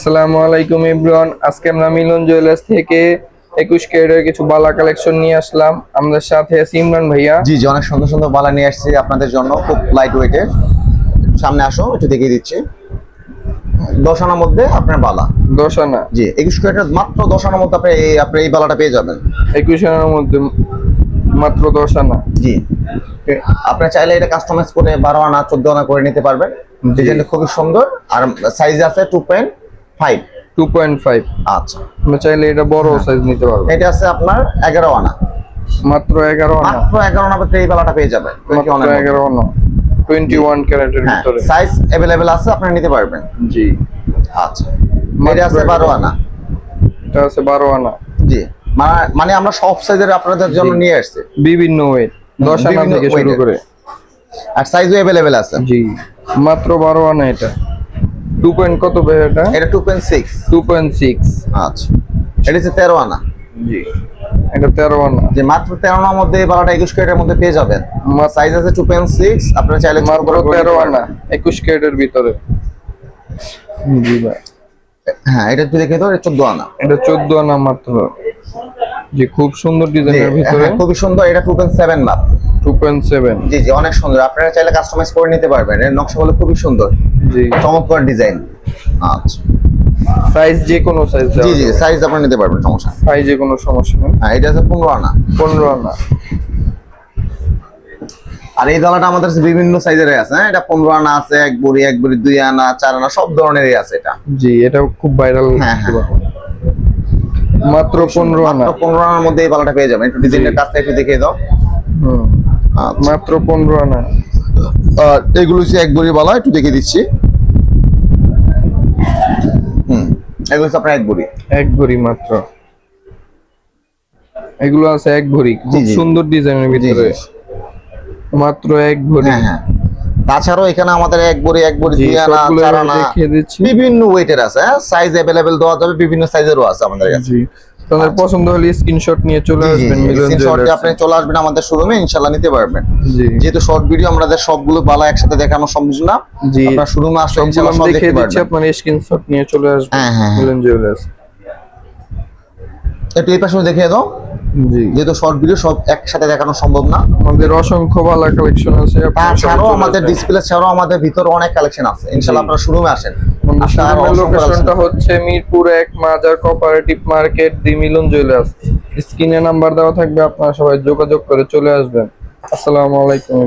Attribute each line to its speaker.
Speaker 1: আসসালামু আলাইকুম এভরিওয়ান। আজকে আমরা মিলন জুয়েলার্স থেকে 21 ক্যারেটের কিছু বালা কালেকশন নিয়ে আসলাম। আমাদের সাথে আছে ইমরান ভাইয়া।
Speaker 2: জি জি, অনেক সুন্দর সুন্দর বালা নিয়ে আসছি আপনাদের জন্য, খুব লাইট ওয়েটের। সামনে আসো, একটু দেখিয়ে দিচ্ছি। 10 আনার মধ্যে আপনার বালা।
Speaker 1: 10 আনা।
Speaker 2: জি, 21 ক্যারেটের মাত্র 10 আনার মধ্যে আপনি এই বালাটা পেয়ে যাবেন।
Speaker 1: 21 আনার মধ্যে মাত্র 10 আনা।
Speaker 2: জি, আপনি চাইলে এটা কাস্টমাইজ করে 12 আনা 14 আনা করে নিতে পারবেন। ডিজাইনটা খুবই সুন্দর, আর সাইজ আছে 2.5।
Speaker 1: 2.5।
Speaker 2: আচ্ছা,
Speaker 1: আমরা চাইলে এটা বড় সাইজ নিতে পারবো।
Speaker 2: এটা আছে আপনার 11 আনা।
Speaker 1: মাত্র 11 আনা।
Speaker 2: মাত্র 11 আনা এই বালাটা পেয়ে যাবেন।
Speaker 1: মাত্র 11 আনা 21 ক্যারেটের ভিতরে।
Speaker 2: সাইজ अवेलेबल আছে, আপনারা নিতে পারবেন।
Speaker 1: জি।
Speaker 2: আচ্ছা, এটা আছে 12 আনা।
Speaker 1: এটা আছে 12 আনা।
Speaker 2: জি, মানে আমরা সব সাইজের আপনাদের জন্য নিয়ে আসছি,
Speaker 1: বিভিন্ন ওয়েট। 10 আনা থেকে শুরু করে,
Speaker 2: আর সাইজও अवेलेबल আছে।
Speaker 1: জি, মাত্র 12 আনা। এটা 2 পয়েন্ট কত ভাই? এটা
Speaker 2: 2.6।
Speaker 1: 2.6।
Speaker 2: আচ্ছা, এটা হচ্ছে 13 আনা।
Speaker 1: জি, এটা 13 আনা।
Speaker 2: যে মাত্র 13 আনার মধ্যে এই বালাটা 21 ক্যারেটের মধ্যে পেয়ে যাবেন। সাইজ আছে 2.6, আপনারা চাইলে
Speaker 1: মাত্র 13 আনা 21 ক্যারেটের ভিতরে। জি ভাই।
Speaker 2: হ্যাঁ, এটা একটু দেখে দাও, এটা 14 আনা।
Speaker 1: এটা 14 আনা মাত্র। জি, খুব সুন্দর ডিজাইনের ভিতরে।
Speaker 2: খুবই সুন্দর। এটা 2.7 মাপ।
Speaker 1: 2.7।
Speaker 2: জি জি, অনেক সুন্দর। আপনারা চাইলে কাস্টমাইজ করে নিতে পারবেন। এর নকশাগুলো খুবই সুন্দর।
Speaker 1: জি,
Speaker 2: চমৎকার ডিজাইন। আচ্ছা,
Speaker 1: সাইজ যে কোনো সাইজ।
Speaker 2: জি জি, সাইজ আপনারা নিতে পারবেন, সমস্যা নেই।
Speaker 1: সাইজে কোনো সমস্যা নেই।
Speaker 2: হ্যাঁ, এটা আছে 15 আনা।
Speaker 1: 15 আনা।
Speaker 2: আর এই দালাটা আমাদের বিভিন্ন সাইজের আছে। হ্যাঁ, এটা 15 আনা আছে, 1 বড়ি 2 আনা 4 আনা সব ধরনেরই আছে এটা।
Speaker 1: জি, এটা খুব ভাইরাল।
Speaker 2: হ্যাঁ হ্যাঁ,
Speaker 1: মাত্র 15 আনা।
Speaker 2: মাত্র 15 আনার মধ্যে এই বালাটা পেয়ে যাবেন। একটু ডিজাইনের কাজটা একটু দেখিয়ে দাও।
Speaker 1: মাত্র 15 আনা।
Speaker 2: আর এগুলো হচ্ছে 1 বড়ি বালা, একটু দেখিয়ে দিচ্ছি। এগুলো হচ্ছে আপনার 1 বড়ি।
Speaker 1: 1 ভরি মাত্র। এগুলো আছে 1 ভরি, খুব সুন্দর ডিজাইনের ভিতরে। মাত্র 1 ভরি।
Speaker 2: হ্যাঁ হ্যাঁ, তাছাড়াও এখানে আমাদের 1 বড়ি 2 আনা 4 আনা বিভিন্ন ওয়েটের আছে। হ্যাঁ, সাইজ अवेलेबल দেওয়া যাবে, বিভিন্ন সাইজেরও আছে আমাদের কাছে।
Speaker 1: জি, তাদের পছন্দ হলে স্ক্রিনশট নিয়ে চলে আসবেন মিলন জুয়েলার্স।
Speaker 2: আপনি চলে আসবেন আমাদের শোরুমে, ইনশাআল্লাহ নিতে পারবেন।
Speaker 1: জি,
Speaker 2: যেহেতু শর্ট ভিডিও আমাদের সবগুলো বালা একসাথে দেখানো সম্ভব না।
Speaker 1: জি,
Speaker 2: আপনারা শোরুমে আসলে ইনশাআল্লাহ সব
Speaker 1: দেখে
Speaker 2: দেখতে
Speaker 1: দিচ্ছি,
Speaker 2: পারবেন।
Speaker 1: আপনারা স্ক্রিনশট নিয়ে চলে আসবেন।
Speaker 2: হ্যাঁ হ্যাঁ,
Speaker 1: মিলন জুয়েলার্স।
Speaker 2: একটু এই পাশে দেখিয়ে দাও।
Speaker 1: জি,
Speaker 2: যেহেতু শর্ট ভিডিও সব একসাথে দেখানো সম্ভব না।
Speaker 1: আমাদের অসংখ্য ভালো কালেকশন আছে।
Speaker 2: তাছাড়াও আমাদের ডিসপ্লে ছাড়াও আমাদের ভিতরে অনেক কালেকশন আছে। ইনশাআল্লাহ আপনারা শোরুমে আসেন।
Speaker 1: আমাদের লোকেশনটা হচ্ছে মিরপুর 1 মাজার কোঅপারেটিভ মার্কেট, দি মিলন জুয়েলার্স। স্ক্রিনে নাম্বার দেওয়া থাকবে, আপনারা সবাই যোগাযোগ করে চলে আসবেন। আসসালামু আলাইকুম।